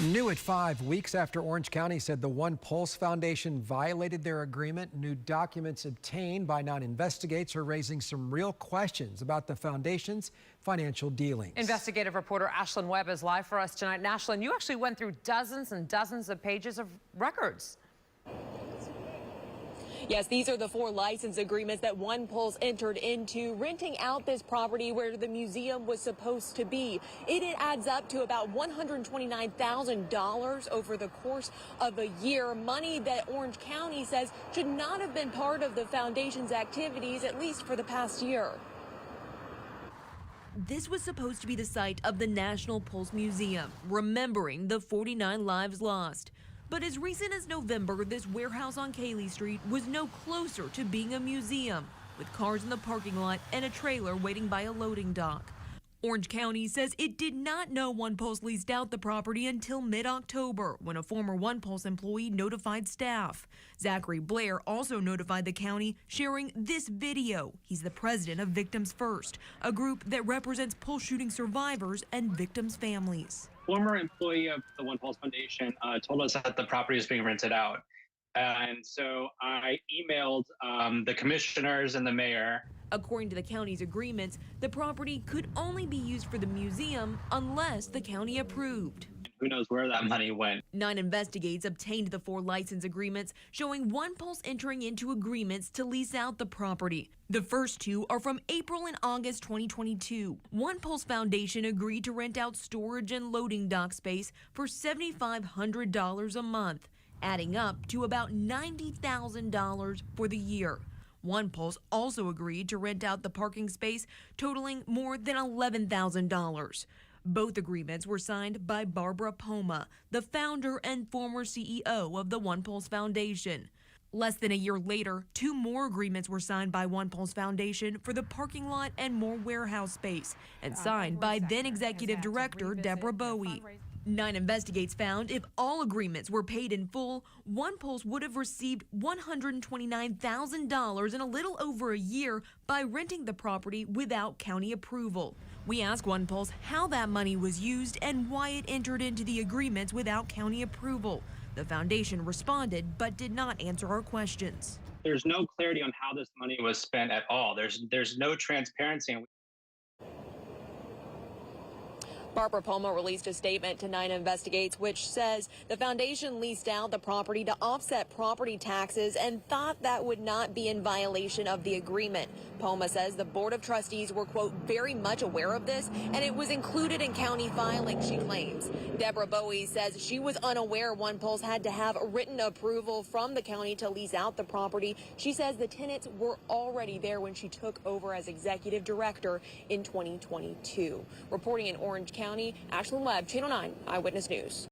New at 5 weeks after Orange County said the onePULSE Foundation violated their agreement. New documents obtained by non-investigates are raising some real questions about the foundation's financial dealings. Investigative reporter Ashlyn Webb is live for us tonight. And Ashlyn, you actually went through dozens and dozens of pages of records. Yes, these are the 4 license agreements that onePULSE entered into, renting out this property where the museum was supposed to be. It adds up to about $129,000 over the course of a year, money that Orange County says should not have been part of the foundation's activities, at least for the past year. This was supposed to be the site of the National Pulse Museum, remembering the 49 lives lost. But as recent as November, this warehouse on Cayley Street was no closer to being a museum, with cars in the parking lot and a trailer waiting by a loading dock. Orange County says it did not know onePULSE leased out the property until mid-October, when a former onePULSE employee notified staff. Zachary Blair also notified the county, sharing this video. He's the president of Victims First, a group that represents Pulse shooting survivors and victims' families. Former employee of the onePULSE Foundation told us that the property is being rented out. And so I emailed the commissioners and the mayor. According to the county's agreements, the property could only be used for the museum unless the county approved. Who knows where that money went. Non-investigates obtained the 4 license agreements showing onePULSE entering into agreements to lease out the property. The first 2 are from April and August 2022. onePULSE Foundation agreed to rent out storage and loading dock space for $7,500 a month, adding up to about $90,000 for the year. onePULSE also agreed to rent out the parking space, totaling more than $11,000. Both agreements were signed by Barbara Poma, the founder and former CEO of the onePULSE Foundation. Less than a year later, 2 more agreements were signed by onePULSE Foundation for the parking lot and more warehouse space, and signed by then Executive Director Deborah Bowie. Non-investigates found if all agreements were paid in full, onePULSE would have received $129,000 in a little over a year by renting the property without county approval. We asked onePULSE how that money was used and why it entered into the agreements without county approval. The foundation responded but did not answer our questions. There's no clarity on how this money was spent at all. There's no transparency. Barbara Poma released a statement to 9 Investigates, which says the foundation leased out the property to offset property taxes and thought that would not be in violation of the agreement. Poma says the Board of Trustees were, quote, very much aware of this, and it was included in county filings, she claims. Deborah Bowie says she was unaware onePULSE had to have written approval from the county to lease out the property. She says the tenants were already there when she took over as executive director in 2022. Reporting in Orange County, Ashlyn Webb, Channel 9 Eyewitness News.